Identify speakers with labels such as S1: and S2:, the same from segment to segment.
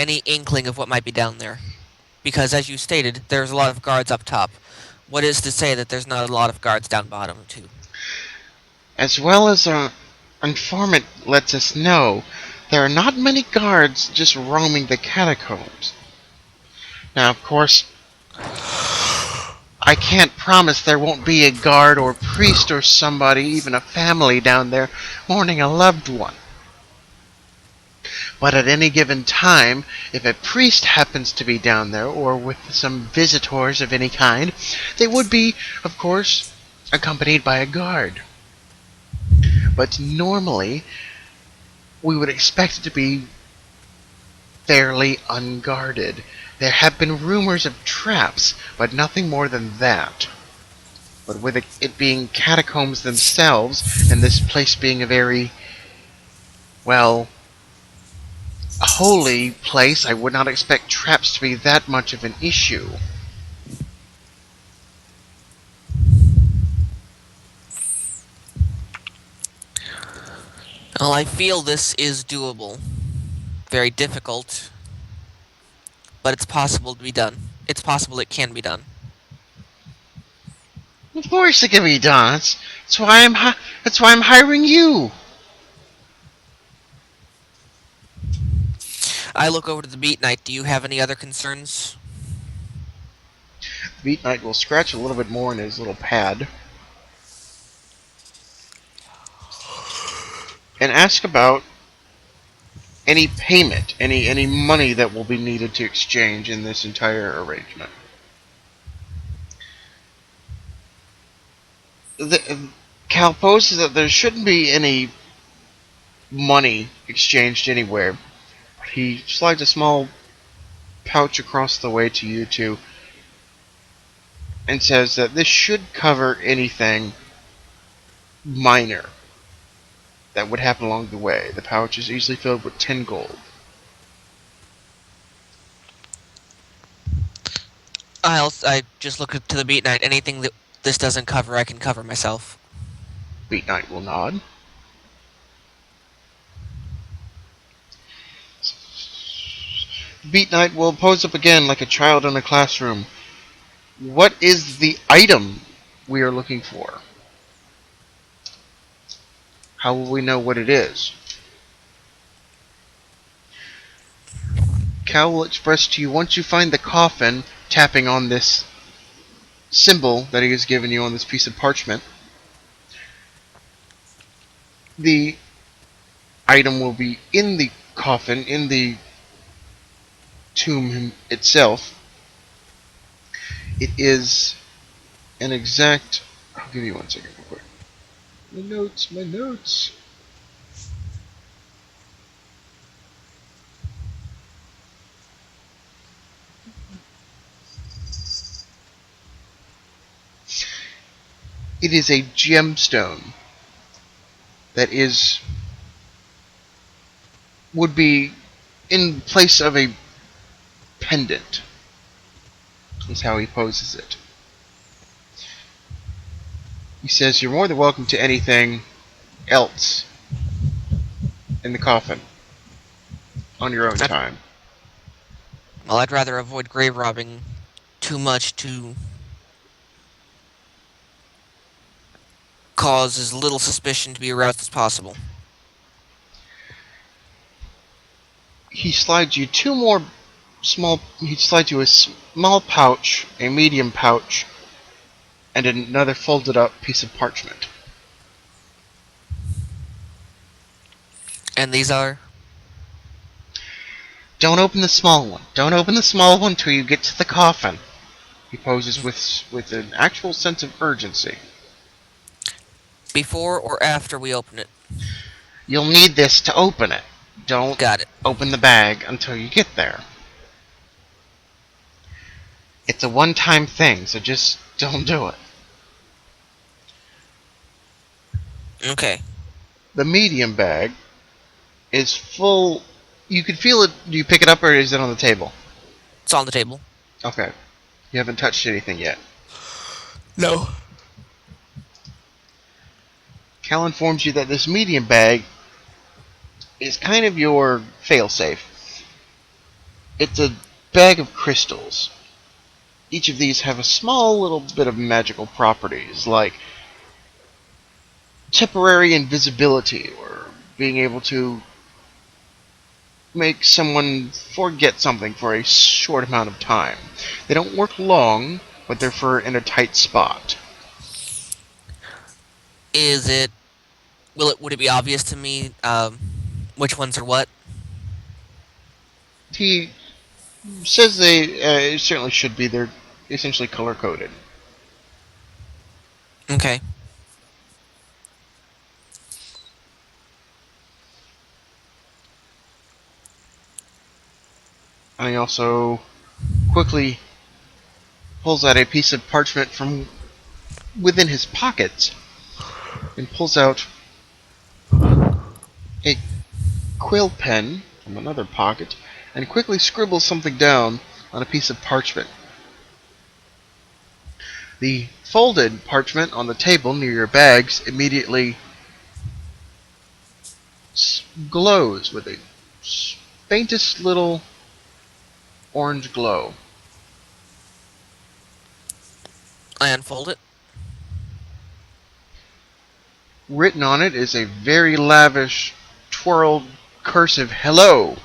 S1: any inkling of what might be down there? Because, as you stated, there's a lot of guards up top. What is to say that there's not a lot of guards down bottom, too?
S2: As well as our informant lets us know, there are not many guards just roaming the catacombs. Now, of course, I can't promise there won't be a guard or priest or somebody, even a family down there, mourning a loved one. But at any given time, if a priest happens to be down there, or with some visitors of any kind, they would be, of course, accompanied by a guard. But normally, we would expect it to be fairly unguarded. There have been rumors of traps, but nothing more than that. But with it being catacombs themselves, and this place being a very, well, a holy place, I would not expect traps to be that much of an issue.
S1: Well, I feel this is doable. Very difficult, but it's possible to be done. It's possible it can be done.
S2: Of course it can be done. That's why I'm hiring you.
S1: I look over to the Beat Knight. Do you have any other concerns?
S2: The Beat Knight will scratch a little bit more in his little pad and ask about any payment, any money that will be needed to exchange in this entire arrangement. Cal poses that there shouldn't be any money exchanged anywhere. He slides a small pouch across the way to you two and says that this should cover anything minor that would happen along the way. The pouch is easily filled with 10 gold.
S1: I just look to the Beat Knight. Anything that this doesn't cover, I can cover myself.
S2: Beat Knight will nod. Beat Knight will pose up again like a child in a classroom. What is the item we are looking for? How will we know what it is? Cal will express to you once you find the coffin, tapping on this symbol that he has given you on this piece of parchment. The item will be in the coffin, in the tomb itself. It is an exact... I'll give you 1 second real quick. My notes. It is a gemstone that would be in place of a pendant, is how he poses it. He says you're more than welcome to anything else in the coffin on your own
S1: I'd,
S2: time.
S1: well, I'd rather avoid grave robbing too much to cause as little suspicion to be aroused as possible.
S2: He slides you two more he slides you a small pouch, a medium pouch, and another folded up piece of parchment.
S1: And these are?
S2: Don't open the small one. Don't open the small one till you get to the coffin. He poses with an actual sense of urgency.
S1: Before or after we open it?
S2: You'll need this to open it. Don't
S1: Got it.
S2: open the bag until you get there. It's a one-time thing, so just don't do it.
S1: Okay.
S2: The medium bag is full. You can feel it. Do you pick it up or is it on the table?
S1: It's on the table.
S2: Okay. You haven't touched anything yet.
S1: No.
S2: Cal informs you that this medium bag is kind of your failsafe. It's a bag of crystals. Each of these have a small little bit of magical properties, like temporary invisibility, or being able to make someone forget something for a short amount of time. They don't work long, but they're for in a tight spot.
S1: Is it would it be obvious to me which ones are what?
S2: He says they certainly should be. They're essentially color coded.
S1: Okay.
S2: And he also quickly pulls out a piece of parchment from within his pockets and pulls out a quill pen from another pocket and quickly scribbles something down on a piece of parchment. The folded parchment on the table near your bags immediately glows with a faintest little orange glow.
S1: I unfold it.
S2: Written on it is a very lavish, twirled cursive hello.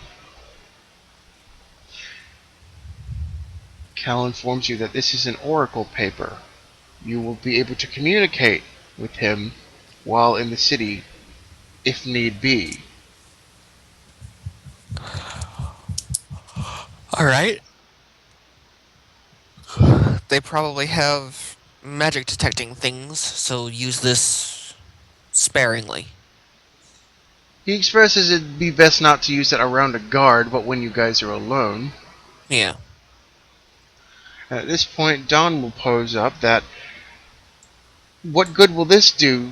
S2: Cal informs you that this is an oracle paper. You will be able to communicate with him while in the city, if need be.
S1: All right. They probably have magic detecting things, so use this sparingly.
S2: He expresses it'd be best not to use it around a guard, but when you guys are alone.
S1: Yeah.
S2: At this point, Don will pose up that what good will this do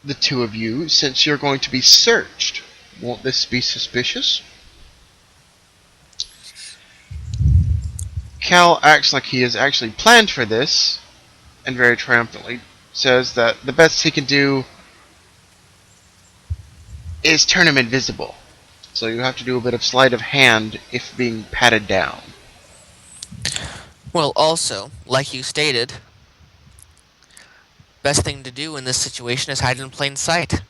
S2: the two of you since you're going to be searched? Won't this be suspicious? Cal acts like he has actually planned for this, and very triumphantly says that the best he can do is turn him invisible. So you have to do a bit of sleight of hand if being patted down.
S1: Well, also, like you stated, best thing to do in this situation is hide in plain sight.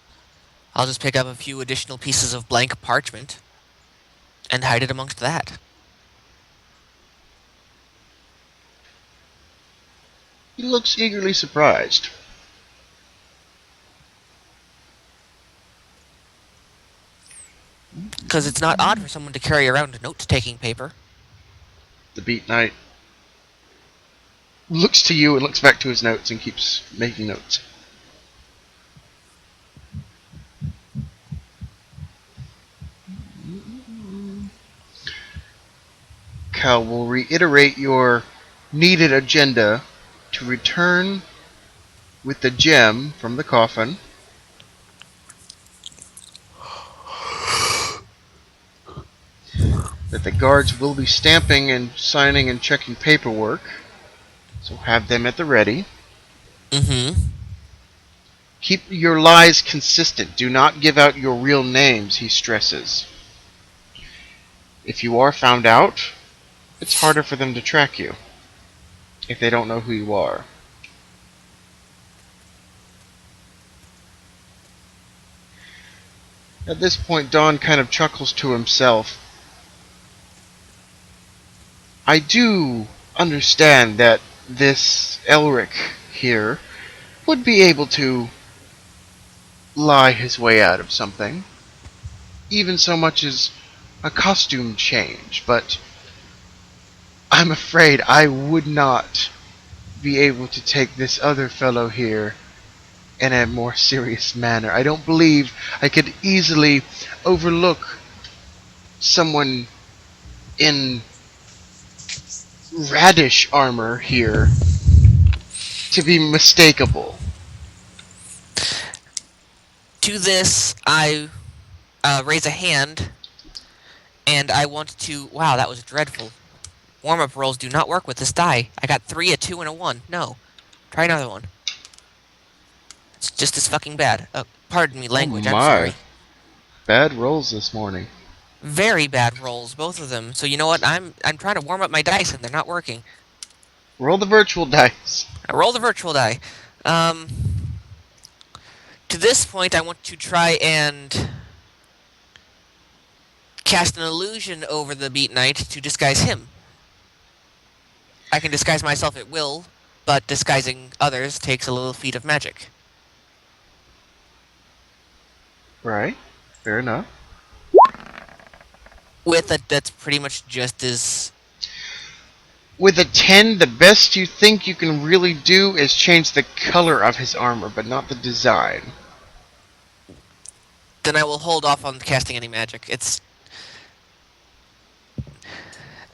S1: I'll just pick up a few additional pieces of blank parchment and hide it amongst that.
S2: He looks eagerly surprised.
S1: Because it's not odd for someone to carry around note-taking paper.
S2: The beat knight looks to you and looks back to his notes and keeps making notes. Cal will reiterate your needed agenda to return with the gem from the coffin, that the guards will be stamping and signing and checking paperwork, so have them at the ready.
S1: Mm-hmm.
S2: Keep your lies consistent. Do not give out your real names, he stresses. If you are found out, it's harder for them to track you if they don't know who you are. At this point, Don kind of chuckles to himself. I do understand that this Elric here would be able to lie his way out of something, even so much as a costume change, but I'm afraid I would not be able to take this other fellow here in a more serious manner. I don't believe I could easily overlook someone in radish armor here to be mistakable.
S1: To this, I raise a hand, and I want to... Wow, that was dreadful. Warm-up rolls do not work with this die. I got 3, a 2, and a 1. No. Try another one. It's just as fucking bad. Pardon me,
S2: Oh
S1: language, I'm
S2: my.
S1: sorry.
S2: Bad rolls this morning.
S1: Very bad rolls, both of them. So you know what? I'm trying to warm up my dice and they're not working.
S2: Roll the virtual dice.
S1: I roll the virtual die. Um, to this point, I want to try and cast an illusion over the Beat Knight to disguise him. I can disguise myself at will, but disguising others takes a little feat of magic.
S2: Right. Fair enough.
S1: With a, that's pretty much just as.
S2: With a 10, the best you think you can really do is change the color of his armor, but not the design.
S1: Then I will hold off on casting any magic. It's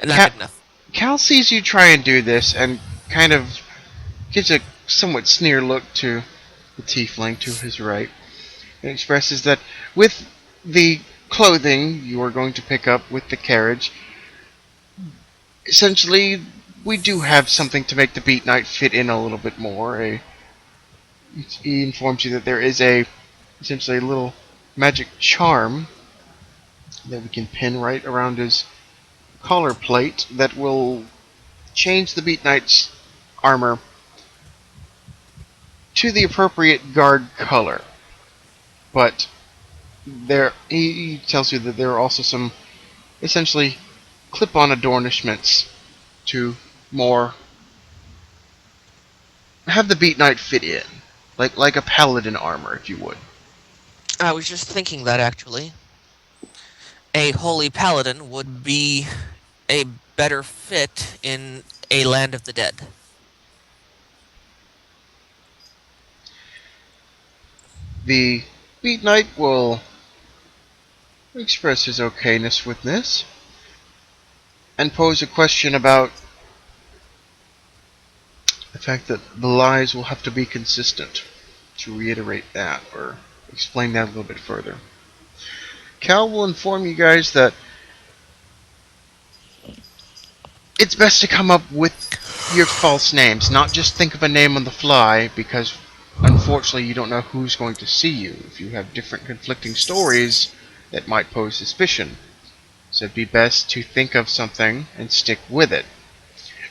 S1: not
S2: Cal,
S1: good enough.
S2: Cal sees you try and do this and kind of gives a somewhat sneer look to the tiefling to his right and expresses that with the clothing you are going to pick up with the carriage, essentially we do have something to make the Beat Knight fit in a little bit more. He informs you that there is essentially a little magic charm that we can pin right around his collar plate that will change the Beat Knight's armor to the appropriate guard color. But he tells you that there are also some essentially clip-on adornishments to more have the Beat Knight fit in, like a paladin armor, if you would.
S1: I was just thinking that actually. A holy paladin would be a better fit in a land of the dead.
S2: The Beat Knight will express his okayness with this and pose a question about the fact that the lies will have to be consistent. To reiterate that, or explain that a little bit further. Cal will inform you guys that it's best to come up with your false names, not just think of a name on the fly, because unfortunately you don't know who's going to see you. If you have different conflicting stories, that might pose suspicion. So it'd be best to think of something and stick with it,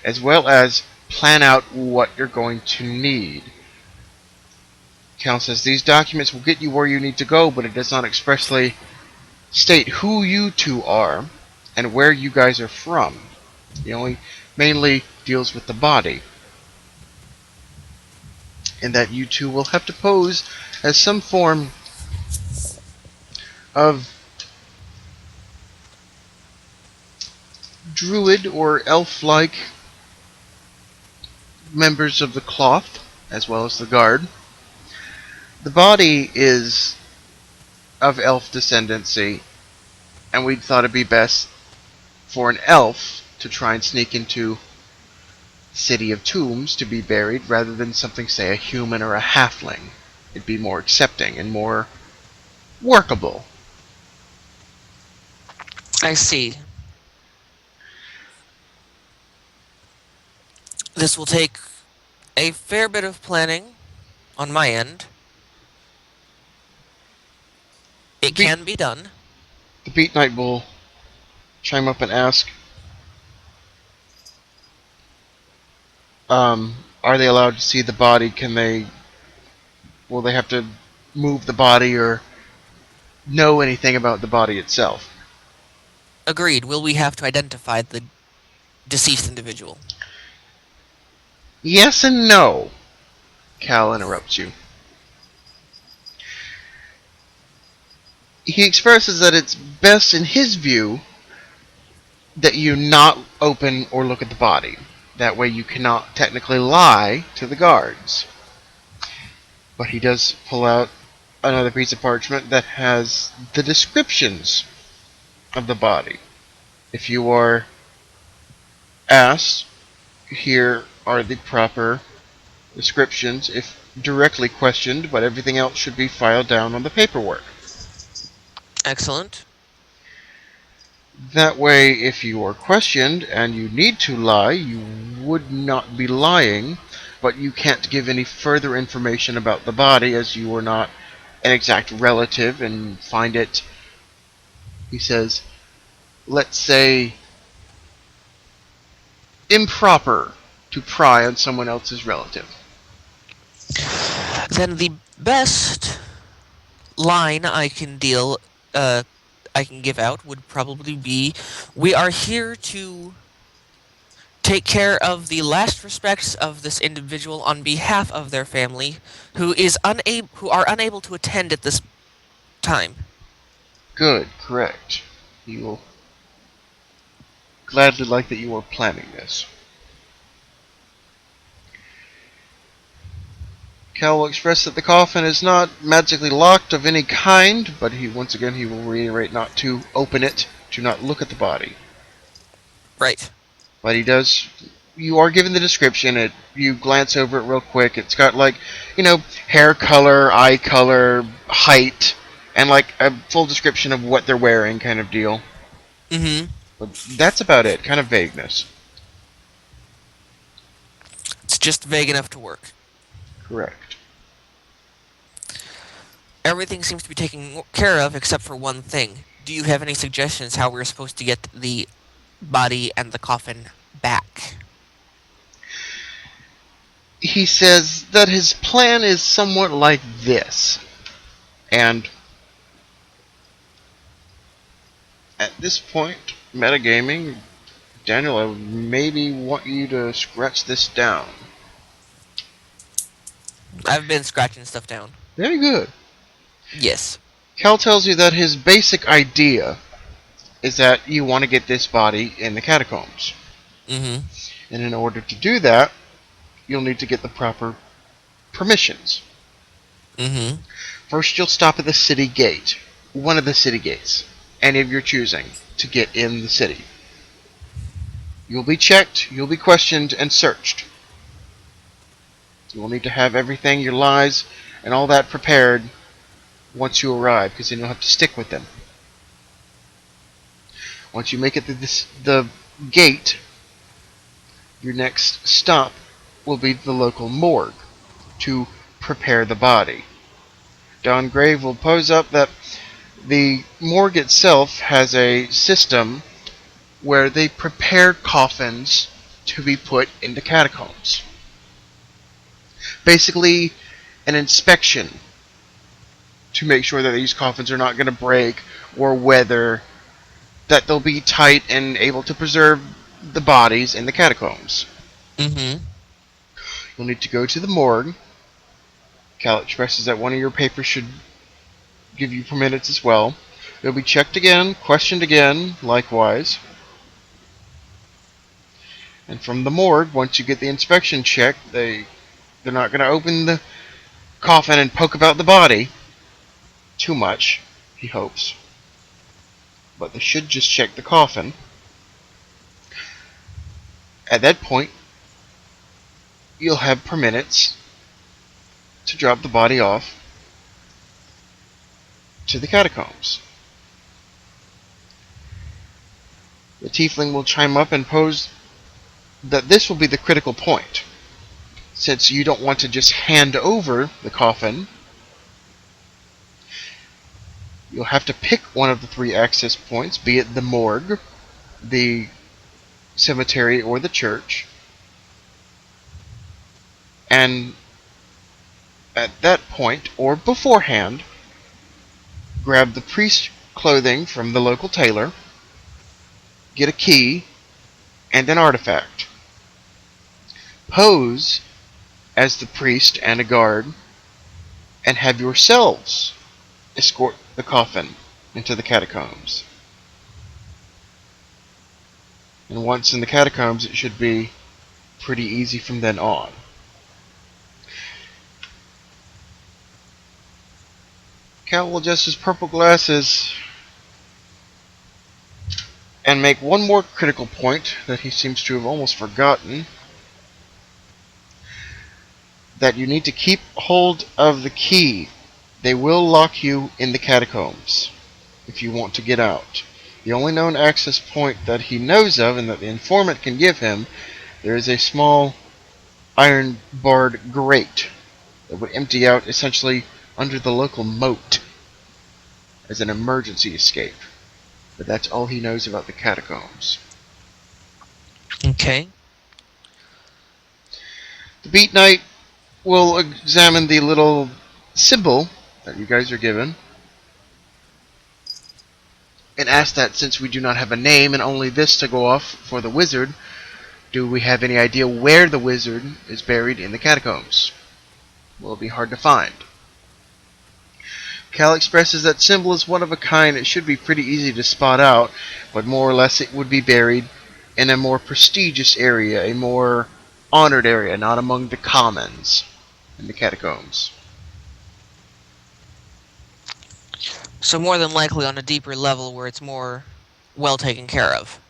S2: as well as plan out what you're going to need. Cal says these documents will get you where you need to go, but it does not expressly state who you two are and where you guys are from. It only mainly deals with the body, and that you two will have to pose as some form of druid or elf-like members of the cloth, as well as the guard. The body is of elf descendancy, and we thought it'd be best for an elf to try and sneak into City of Tombs to be buried rather than something, say, a human or a halfling. It'd be more accepting and more workable.
S1: I see. This will take a fair bit of planning on my end.
S2: The
S1: It
S2: Beat,
S1: can be done.
S2: the Beat Knight will chime up and ask, are they allowed to see the body? Will they have to move the body or know anything about the body itself?
S1: Agreed. Will we have to identify the deceased individual?
S2: Yes and no. Cal interrupts you. He expresses that it's best in his view that you not open or look at the body. That way you cannot technically lie to the guards. But he does pull out another piece of parchment that has the descriptions of the body. If you are asked, here are the proper descriptions if directly questioned, but everything else should be filed down on the paperwork.
S1: Excellent.
S2: That way, if you are questioned and you need to lie, you would not be lying, but you can't give any further information about the body as you are not an exact relative and find it, he says, let's say, improper to pry on someone else's relative?
S1: Then the best line uh, I can give out would probably be, "We are here to take care of the last respects of this individual on behalf of their family, who are unable to attend at this time."
S2: Good, correct. He will gladly like that you are planning this. Cal will express that the coffin is not magically locked of any kind, but once again he will reiterate not to open it, to not look at the body.
S1: Right.
S2: But he does. You are given the description. You glance over it real quick. It's got like, hair color, eye color, height, and like a full description of what they're wearing, kind of deal.
S1: Mm-hmm.
S2: But that's about it. Kind of vagueness.
S1: It's just vague enough to work.
S2: Correct.
S1: Everything seems to be taken care of except for one thing. Do you have any suggestions how we're supposed to get the body and the coffin back?
S2: He says that his plan is somewhat like this, and at this point, metagaming, Daniel, I would maybe want you to scratch this down.
S1: I've been scratching stuff down.
S2: Very good.
S1: Yes.
S2: Cal tells you that his basic idea is that you want to get this body in the catacombs.
S1: Mm-hmm.
S2: And in order to do that, you'll need to get the proper permissions.
S1: Mm-hmm.
S2: First, you'll stop at the city gate. One of the city gates. Any of your choosing to get in the city. You'll be checked, you'll be questioned, and searched. You will need to have everything, your lies, and all that prepared once you arrive, because then you'll have to stick with them. Once you make it to the gate, your next stop will be the local morgue to prepare the body. Don Grave will pose up that the morgue itself has a system where they prepare coffins to be put into catacombs. Basically, an inspection to make sure that these coffins are not going to break or weather, that they'll be tight and able to preserve the bodies in the catacombs.
S1: Mm-hmm.
S2: You'll need to go to the morgue. Cal expresses that one of your papers should give you permits as well. You'll be checked again, questioned again, likewise. And from the morgue, once you get the inspection check, they're not going to open the coffin and poke about the body too much, he hopes. But they should just check the coffin. At that point, you'll have permits to drop the body off to the catacombs. The tiefling will chime up and pose that this will be the critical point, since you don't want to just hand over the coffin. You'll have to pick one of the three access points, be it the morgue, the cemetery, or the church, and at that point, or beforehand, grab the priest's clothing from the local tailor, get a key, and an artifact. Pose as the priest and a guard, and have yourselves escort the coffin into the catacombs. And once in the catacombs, it should be pretty easy from then on. Cal will adjust his purple glasses and make one more critical point that he seems to have almost forgotten. That you need to keep hold of the key. They will lock you in the catacombs if you want to get out. The only known access point that he knows of and that the informant can give him, there is a small iron barred grate that would empty out essentially under the local moat as an emergency escape. but that's all he knows about the catacombs.
S1: Okay.
S2: The Beat Knight will examine the little symbol that you guys are given and ask that since we do not have a name and only this to go off for the wizard, do we have any idea where the wizard is buried in the catacombs? Will it be hard to find? Cal expresses that symbol is one of a kind. It should be pretty easy to spot out, but more or less it would be buried in a more prestigious area, a more honored area, not among the commons in the catacombs.
S1: So more than likely on a deeper level where it's more well taken care of.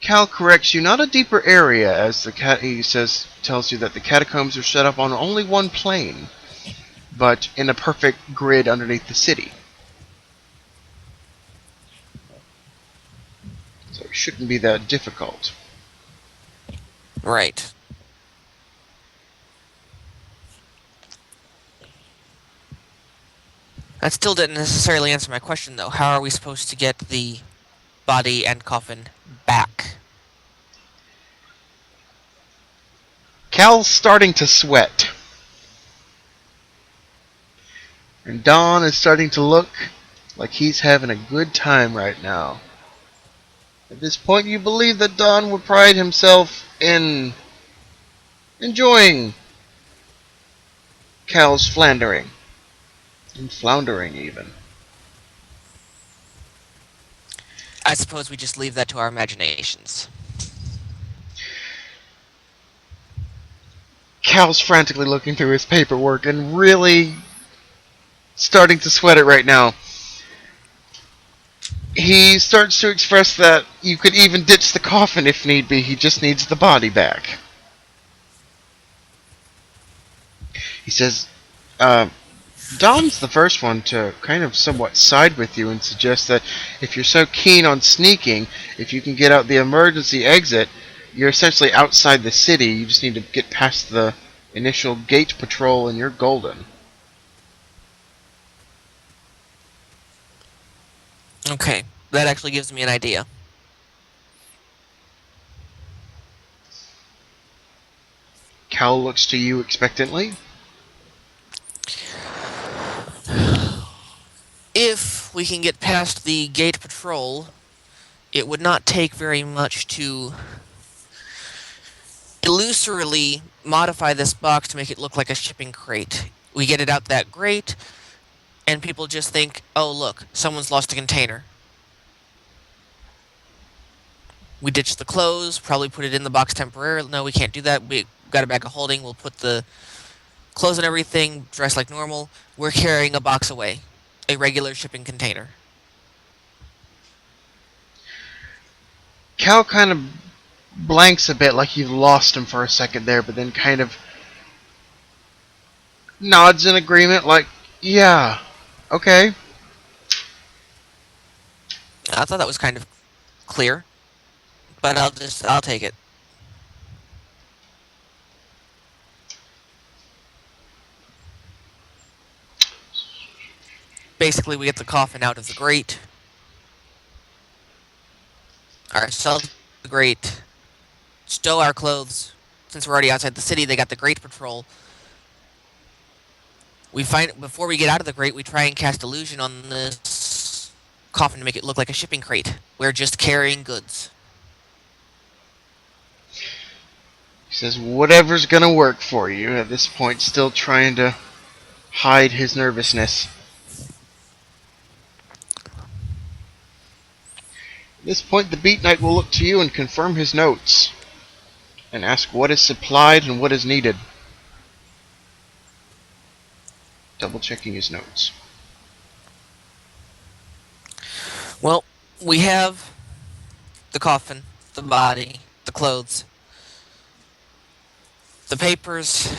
S2: Cal corrects you, not a deeper area, as he tells you that the catacombs are set up on only one plane, but in a perfect grid underneath the city. So it shouldn't be that difficult.
S1: Right. That still didn't necessarily answer my question, though. How are we supposed to get the body and coffin back?
S2: Cal's starting to sweat. And Don is starting to look like he's having a good time right now. At this point, you believe that Don would pride himself in enjoying Cal's floundering. And floundering, even.
S1: I suppose we just leave that to our imaginations.
S2: Cal's frantically looking through his paperwork and really starting to sweat it right now. He starts to express that you could even ditch the coffin if need be, he just needs the body back. He says, Dom's the first one to kind of somewhat side with you and suggest that if you're so keen on sneaking, if you can get out the emergency exit, you're essentially outside the city. You just need to get past the initial gate patrol and you're golden.
S1: Okay, that actually gives me an idea.
S2: Cal looks to you expectantly.
S1: If we can get past the gate patrol, it would not take very much to illusorily modify this box to make it look like a shipping crate. We get it out that grate, and people just think, oh, look, someone's lost a container. We ditch the clothes, probably put it in the box temporarily. No, we can't do that. We got a bag of holding. We'll put the clothes and everything, dress like normal. We're carrying a box away, a regular shipping container.
S2: Cal kind of blanks a bit like you've lost him for a second there, but then kind of nods in agreement like, yeah, okay.
S1: I thought that was kind of clear, but I'll take it. Basically, we get the coffin out of the grate. Ourselves the grate. Stow our clothes. Since we're already outside the city, they got the grate patrol. We find before we get out of the grate, we try and cast illusion on this coffin to make it look like a shipping crate. We're just carrying goods.
S2: He says, whatever's gonna work for you. At this point, still trying to hide his nervousness. At this point, the Beat Knight will look to you and confirm his notes, and ask what is supplied and what is needed. Double checking his notes.
S1: Well, we have the coffin, the body, the clothes, the papers.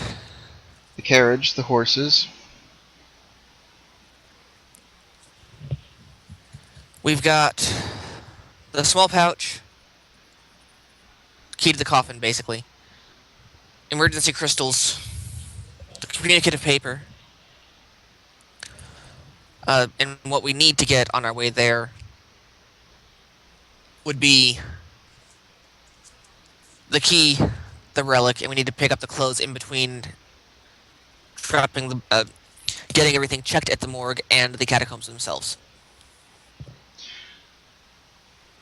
S2: The carriage, the horses.
S1: We've got the small pouch, key to the coffin, basically. Emergency crystals, the communicative paper, And what we need to get on our way there would be the key, the relic, and we need to pick up the clothes in between trapping getting everything checked at the morgue and the catacombs themselves.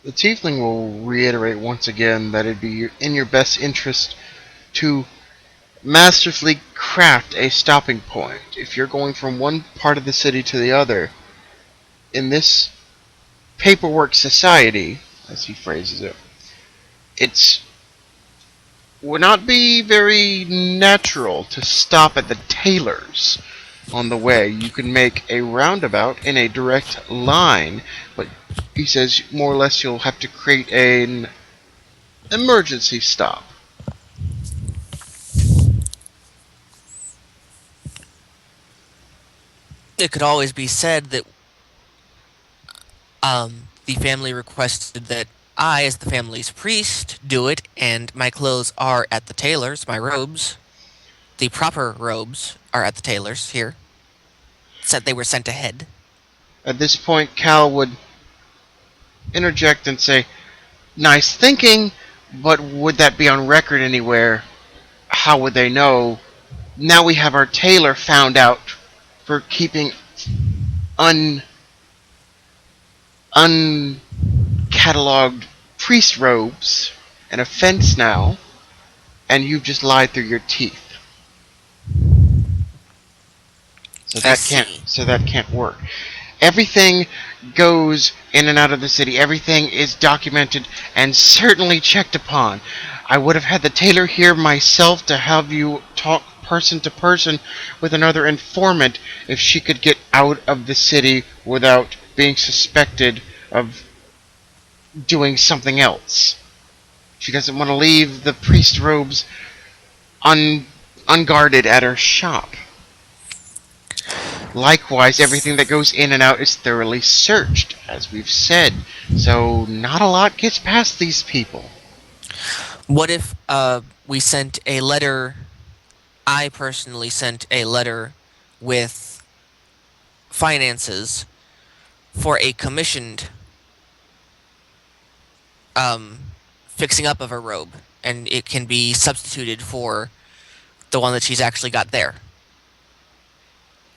S2: The Tiefling will reiterate once again that it'd be in your best interest to masterfully craft a stopping point. If you're going from one part of the city to the other, in this paperwork society, as he phrases it, it's would not be very natural to stop at the tailor's on the way. You can make a roundabout in a direct line, but he says more or less you'll have to create an emergency stop.
S1: It could always be said that the family requested that I, as the family's priest, do it, and my clothes are at the tailor's, my robes. The proper robes are at the tailor's here. Said they were sent ahead.
S2: At this point, Cal would interject and say, "Nice thinking, but would that be on record anywhere? How would they know? Now we have our tailor found out for keeping un uncatalogued priest robes, an offense now, and you've just lied through your teeth. So
S1: I
S2: that can't
S1: see.
S2: so that can't work. Everything goes in and out of the city. Everything is documented and certainly checked upon. I would have had the tailor here myself to have you talk person to person with another informant if she could get out of the city without being suspected of doing something else. She doesn't want to leave the priest robes unguarded at her shop. Likewise, everything that goes in and out is thoroughly searched, as we've said, so not a lot gets past these people.
S1: What if we sent a letter? I personally sent a letter with finances for a commissioned um, fixing up of her robe, and it can be substituted for the one that she's actually got there.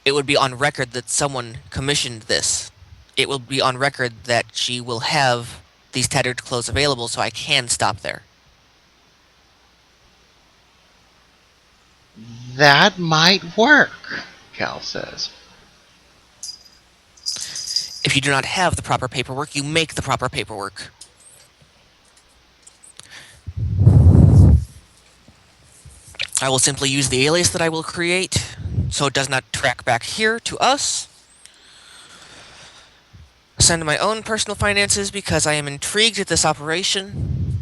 S1: It would be on record that someone commissioned this. It will be on record that she will have these tattered clothes available, so I can stop there.
S2: That might work, Cal says.
S1: If you do not have the proper paperwork, you make the proper paperwork. I will simply use the alias that I will create, so it does not track back here to us. Send my own personal finances because I am intrigued at this operation.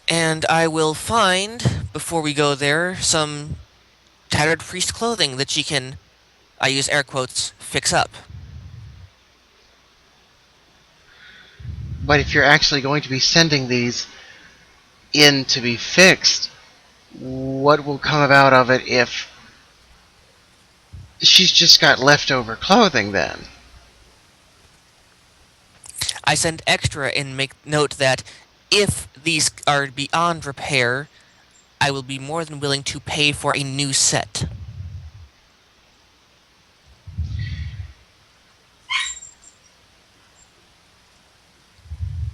S1: And I will find, before we go there, some tattered priest clothing that she can, I use air quotes, fix up.
S2: But if you're actually going to be sending these in to be fixed, what will come about of it if she's just got leftover clothing then?
S1: I send extra and make note that if these are beyond repair, I will be more than willing to pay for a new set.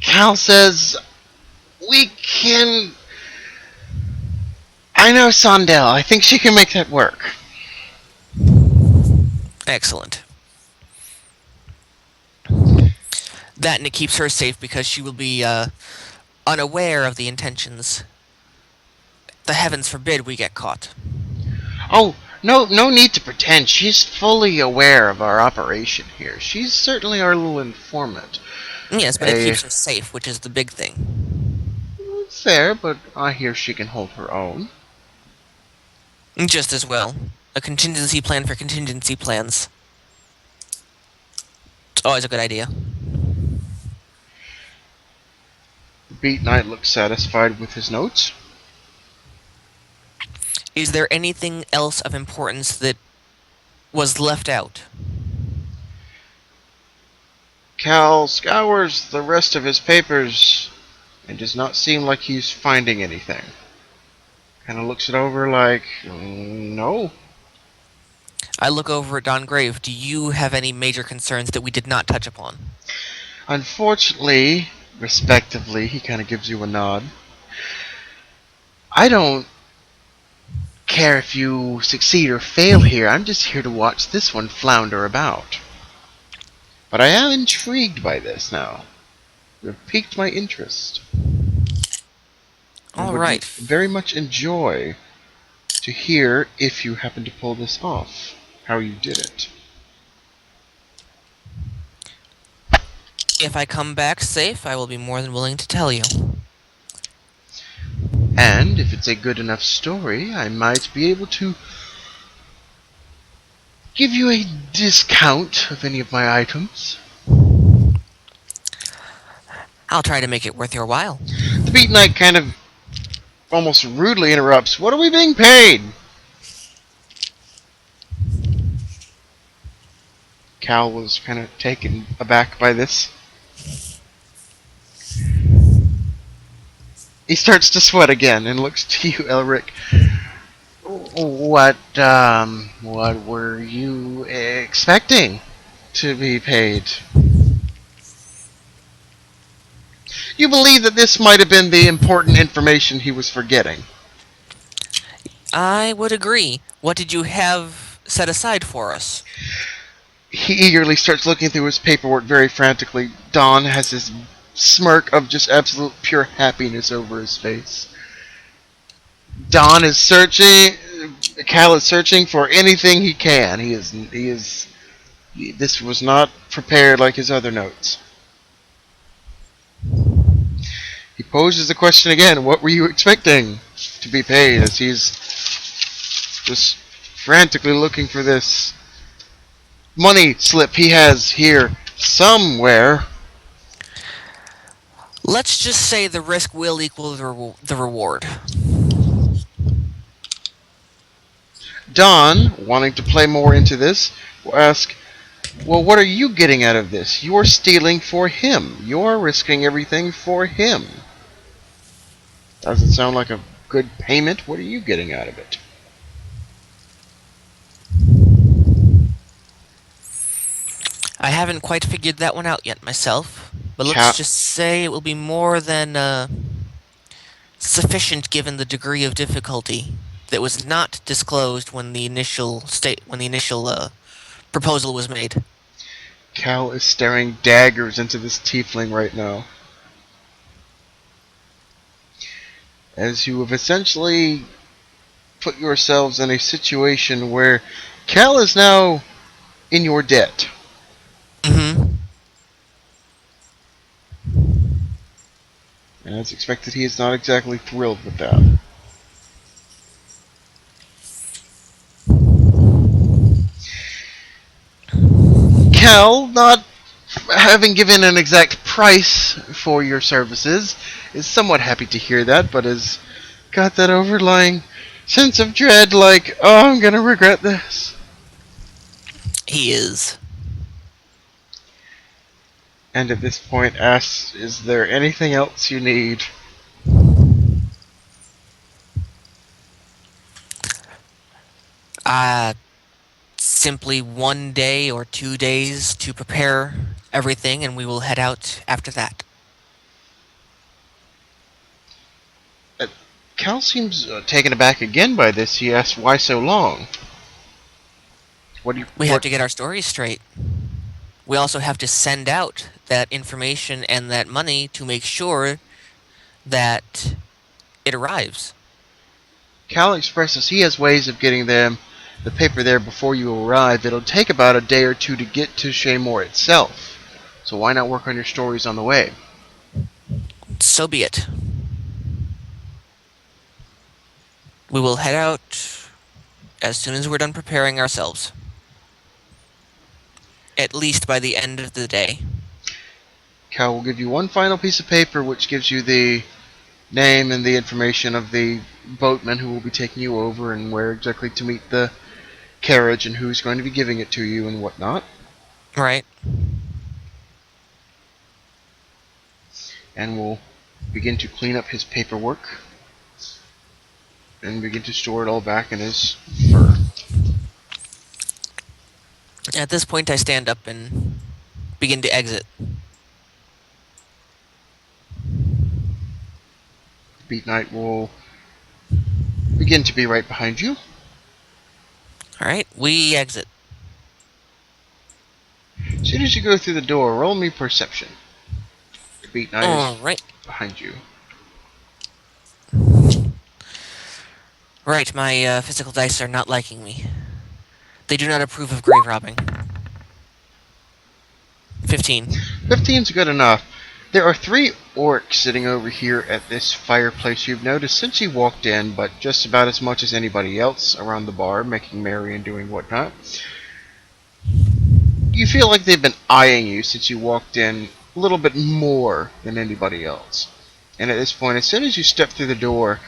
S2: Cal says, we can. I know Sondel. I think she can make that work.
S1: Excellent. That and it keeps her safe because she will be unaware of the intentions. The heavens forbid we get caught.
S2: Oh, no need to pretend. She's fully aware of our operation here. She's certainly our little informant.
S1: Yes, but it
S2: A
S1: keeps her safe, which is the big thing.
S2: fair, but I hear she can hold her own.
S1: Just as well. A contingency plan for contingency plans. It's always a good idea.
S2: The Beat Knight looks satisfied with his notes.
S1: Is there anything else of importance that was left out?
S2: Cal scours the rest of his papers and does not seem like he's finding anything. Kind of looks it over like, no.
S1: I look over at Don Grave. Do you have any major concerns that we did not touch upon?
S2: Unfortunately, respectively, he kind of gives you a nod. I don't care if you succeed or fail here. I'm just here to watch this one flounder about. But I am intrigued by this now. You've piqued my interest and
S1: All
S2: would
S1: right.
S2: very much enjoy to hear if you happen to pull this off, how you did it.
S1: If I come back safe, I will be more than willing to tell you.
S2: And if it's a good enough story, I might be able to give you a discount of any of my items.
S1: I'll try to make it worth your while.
S2: The Beat Knight kind of almost rudely interrupts. What are we being paid? Cal was kind of taken aback by this. He starts to sweat again and looks to you, Elric. What were you expecting to be paid? You believe that this might have been the important information he was forgetting.
S1: I would agree. What did you have set aside for us?
S2: He eagerly starts looking through his paperwork very frantically. Don has this smirk of just absolute pure happiness over his face. Don is searching. Cal is searching for anything he can. He is. This was not prepared like his other notes. He poses the question again. What were you expecting to be paid? As he's just frantically looking for this money slip he has here somewhere.
S1: Let's just say the risk will equal the reward.
S2: Don, wanting to play more into this, will ask, well, what are you getting out of this? You're stealing for him. You're risking everything for him. Doesn't sound like a good payment. What are you getting out of it?
S1: I haven't quite figured that one out yet myself, but let's
S2: Cal,
S1: just say it will be more than sufficient given the degree of difficulty that was not disclosed when the initial proposal was made.
S2: Cal is staring daggers into this tiefling right now. As you have essentially put yourselves in a situation where Cal is now in your debt.
S1: Mm-hmm.
S2: And as expected, he is not exactly thrilled with that. Cal, not having given an exact price for your services, is somewhat happy to hear that, but has got that overlying sense of dread like, oh, I'm gonna regret this.
S1: He is.
S2: And at this point asks, is there anything else you need?
S1: Uh, Simply 1 day or 2 days to prepare everything, and we will head out after that.
S2: Uh, Cal seems taken aback again by this. He asks, why so long?
S1: We have
S2: What?
S1: to get our stories straight. We also have to send out that information and that money to make sure that it arrives.
S2: Cal expresses he has ways of getting the paper there before you arrive. It'll take about a day or two to get to Shaymore itself. So why not work on your stories on the way?
S1: So be it. We will head out as soon as we're done preparing ourselves. At least by the end of the day.
S2: Cal will give you one final piece of paper which gives you the name and the information of the boatman who will be taking you over and where exactly to meet the carriage and who's going to be giving it to you and whatnot.
S1: Right.
S2: And we'll begin to clean up his paperwork and begin to store it all back in his fur.
S1: At this point, I stand up and begin to exit.
S2: Beat Knight will begin to be right behind you.
S1: Alright, we exit.
S2: As soon as you go through the door, roll me perception. The Beat Knight is
S1: Alright.
S2: behind you.
S1: Right, my physical dice are not liking me. They do not approve of grave robbing. 15.
S2: 15's good enough. There are 3 orcs sitting over here at this fireplace you've noticed since you walked in, but just about as much as anybody else around the bar, making merry and doing whatnot. You feel like they've been eyeing you since you walked in a little bit more than anybody else. And at this point, as soon as you step through the door,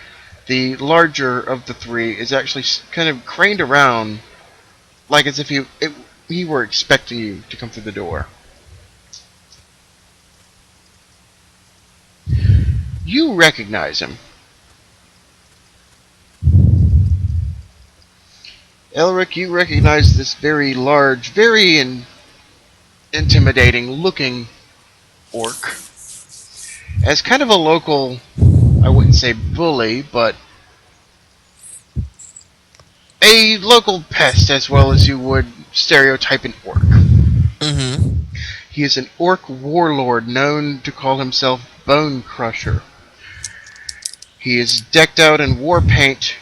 S2: the larger of the 3 is actually kind of craned around, like as if he were expecting you to come through the door. You recognize him. Elric, you recognize this very large, very intimidating looking orc as kind of a local, I wouldn't say bully, but a local pest as well as you would stereotype an orc.
S1: Mm-hmm.
S2: He is an orc warlord known to call himself Bone Crusher. He is decked out in war paint.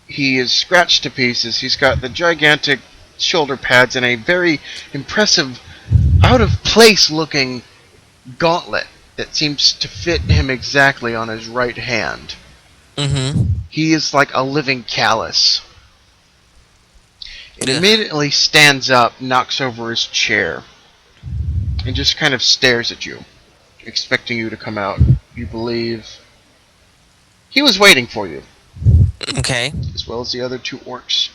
S2: He is scratched to pieces. He's got the gigantic shoulder pads and a very impressive, out of place looking gauntlet that seems to fit him exactly on his right hand.
S1: Mm-hmm.
S2: He is like a living callus. And
S1: Ugh.
S2: immediately stands up, knocks over his chair, and just kind of stares at you, expecting you to come out. You believe he was waiting for you,
S1: Okay.
S2: as well as the other 2 orcs.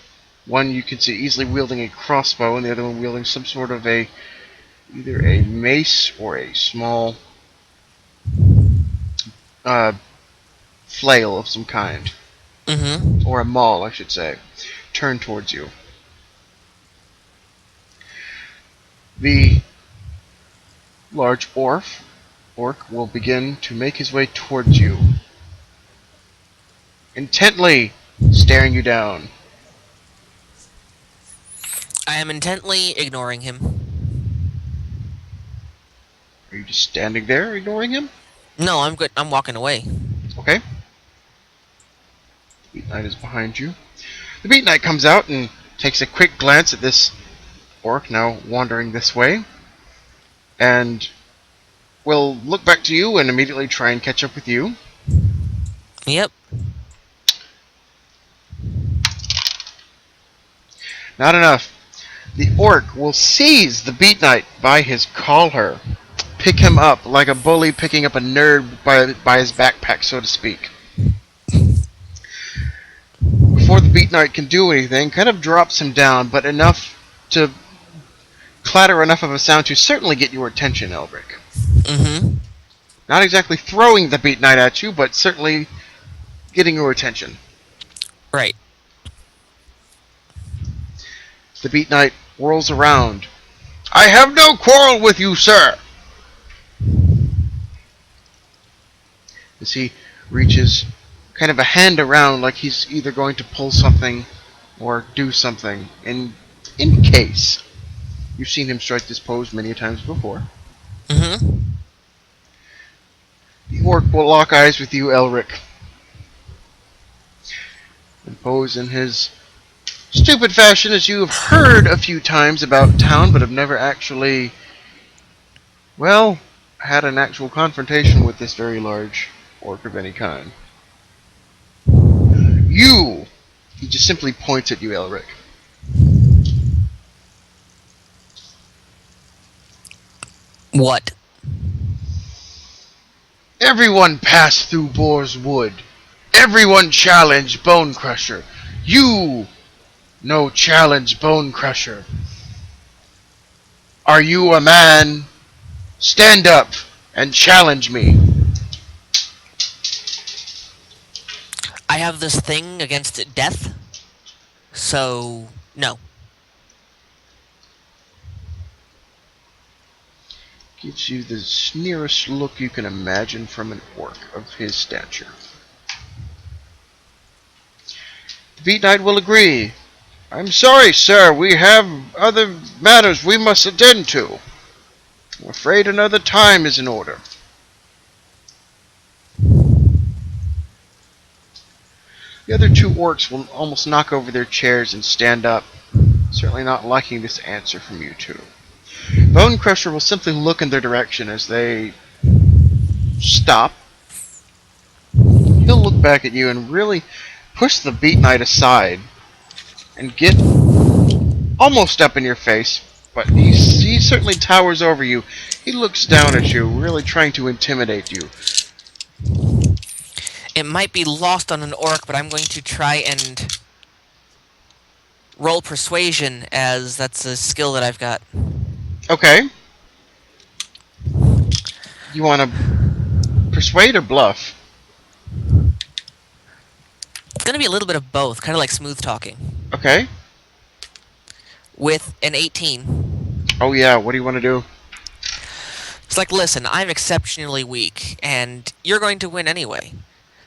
S2: One you can see easily wielding a crossbow, and the other one wielding some sort of either a mace or a small flail of some kind,
S1: Mm-hmm.
S2: or a maul, I should say, turned towards you. The large orc will begin to make his way towards you, intently staring you down.
S1: I am intently ignoring him.
S2: Are you just standing there ignoring him?
S1: No, I'm good. I'm walking away.
S2: Okay. The Beat Knight is behind you. The Beat Knight comes out and takes a quick glance at this orc now wandering this way, and will look back to you and immediately try and catch up with you.
S1: Yep.
S2: Not enough. The orc will seize the Beat Knight by his collar, pick him up like a bully picking up a nerd by his backpack, so to speak. Before the Beat Knight can do anything, kind of drops him down, but enough to clatter enough of a sound to certainly get your attention, Elric.
S1: Mm-hmm.
S2: Not exactly throwing the Beat Knight at you, but certainly getting your attention.
S1: Right.
S2: The Beat Knight whirls around. I have no quarrel with you, sir! As he reaches kind of a hand around like he's either going to pull something or do something. In case. You've seen him strike this pose many times before.
S1: Mm-hmm.
S2: The orc will lock eyes with you, Elric, and pose in his stupid fashion as you have heard a few times about town, but have never actually, well, had an actual confrontation with this very large orc of any kind. You! He just simply points at you, Elric.
S1: What?
S2: Everyone passed through Boar's Wood. Everyone challenged Bone Crusher. You no challenge Bone Crusher. Are you a man? Stand up and challenge me.
S1: I have this thing against death, so no.
S2: Gives you the sneerest look you can imagine from an orc of his stature. The Beat Knight will agree. I'm sorry, sir, we have other matters we must attend to. I'm afraid another time is in order. The other two orcs will almost knock over their chairs and stand up, certainly not liking this answer from you two. Bone Crusher will simply look in their direction as they stop. He'll look back at you and really push the Beat Knight aside and get almost up in your face, but he certainly towers over you. He looks down at you, really trying to intimidate you.
S1: It might be lost on an orc, but I'm going to try and roll persuasion, as that's a skill that I've got.
S2: Okay. You want to persuade or bluff?
S1: It's going to be a little bit of both, kind of like smooth talking.
S2: Okay.
S1: With an 18.
S2: Oh yeah, what do you want to do?
S1: It's like, listen, I'm exceptionally weak, and you're going to win anyway.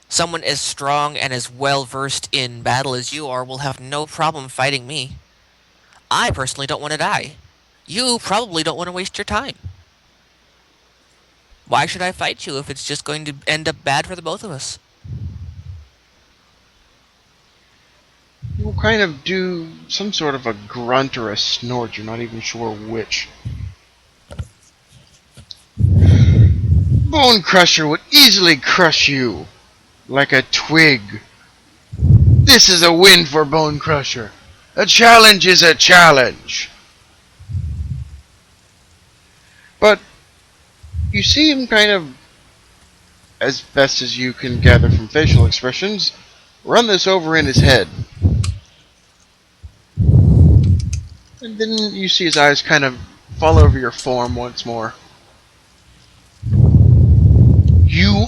S1: Someone as strong and as well versed in battle as you are will have no problem fighting me. I personally don't want to die. You probably don't want to waste your time. Why should I fight you if it's just going to end up bad for the both of us?
S2: You will kind of do some sort of a grunt or a snort, you're not even sure which. Bone Crusher would easily crush you like a twig. This is a win for Bone Crusher. A challenge is a challenge. But you see him kind of, as best as you can gather from facial expressions, run this over in his head. And then you see his eyes kind of fall over your form once more. You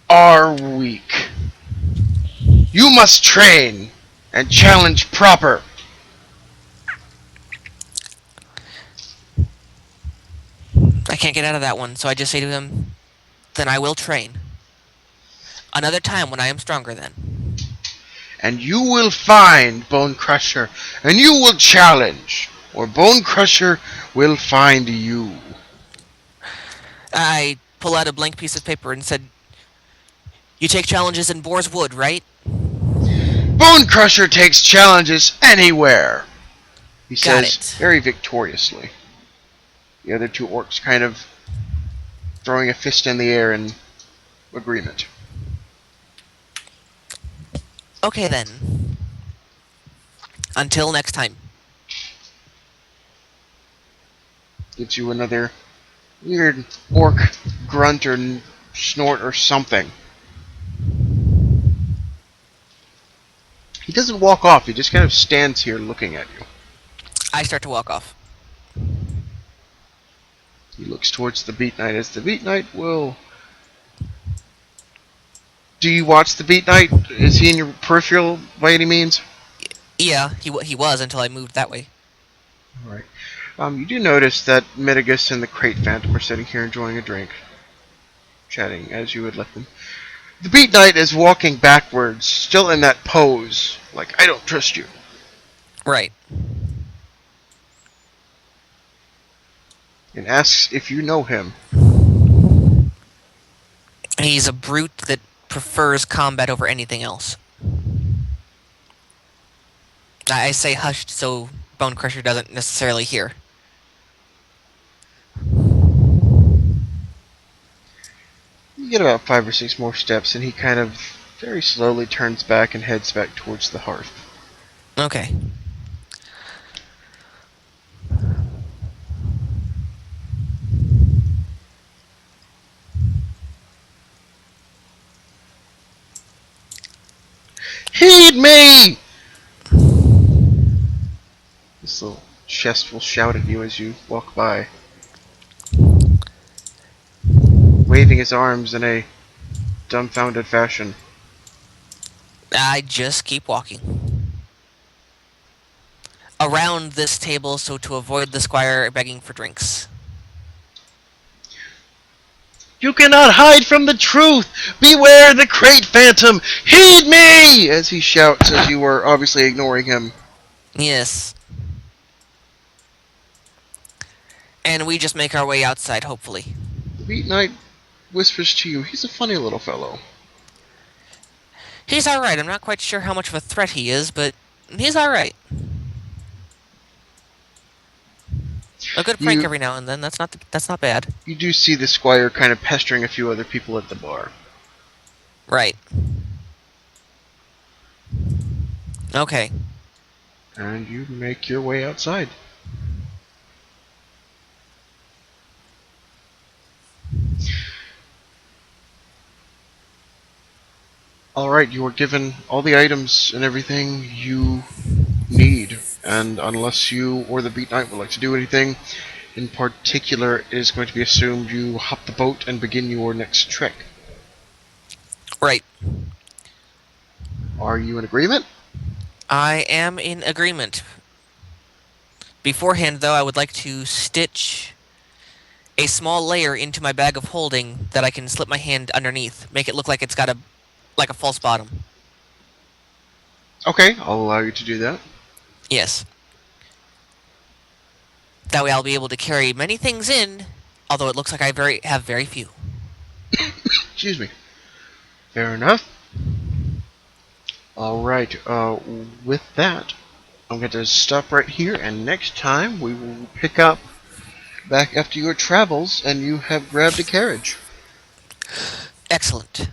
S2: are weak. You must train and challenge proper.
S1: I can't get out of that one, so I just say to him, then I will train. Another time when I am stronger then.
S2: And you will find Bone Crusher, and you will challenge, or Bone Crusher will find you.
S1: I pull out a blank piece of paper and said, you take challenges in Boar's Wood, right?
S2: Bone Crusher takes challenges anywhere, he
S1: Got
S2: says
S1: it.
S2: very victoriously. The other two orcs kind of throwing a fist in the air in agreement.
S1: Okay then. Until next time.
S2: Gives you another weird orc grunt or snort or something. He doesn't walk off, he just kind of stands here looking at you.
S1: I start to walk off.
S2: He looks towards the Beat Knight as the Beat Knight will... Do you watch the Beat Knight? Is he in your peripheral by any means?
S1: Yeah, he was until I moved that way.
S2: Alright. You do notice that Mitigus and the Crate Phantom are sitting here enjoying a drink. Chatting as you had left them. The Beat Knight is walking backwards, still in that pose. Like, I don't trust you.
S1: Right.
S2: And asks if you know him.
S1: He's a brute that prefers combat over anything else. I say hushed so Bone Crusher doesn't necessarily hear.
S2: You get about 5 or 6 more steps and he kind of very slowly turns back and heads back towards the hearth.
S1: Okay.
S2: Heed me! This little chest will shout at you as you walk by, waving his arms in a dumbfounded fashion.
S1: I just keep walking around this table so to avoid the squire begging for drinks.
S2: You cannot hide from the truth! Beware the Crate Phantom! Heed me! As he shouts as you are obviously ignoring him.
S1: Yes. And we just make our way outside, hopefully.
S2: The Beat Knight whispers to you, he's a funny little fellow.
S1: He's alright. I'm not quite sure how much of a threat he is, but he's alright. A good prank
S2: You
S1: every now and then. That's not bad.
S2: you do see the squire kind of pestering a few other people at the bar.
S1: Right. Okay.
S2: And you make your way outside. Alright, you are given all the items and everything you need. And unless you or the Beat Knight would like to do anything in particular, it is going to be assumed you hop the boat and begin your next trek.
S1: Right.
S2: Are you in agreement?
S1: I am in agreement. Beforehand, though, I would like to stitch a small layer into my bag of holding that I can slip my hand underneath, make it look like it's got a false bottom.
S2: Okay, I'll allow you to do that.
S1: Yes. That way I'll be able to carry many things in, although it looks like I have very few.
S2: Excuse me. Fair enough. Alright, with that, I'm going to stop right here, and next time we will pick up back after your travels and you have grabbed a carriage.
S1: Excellent.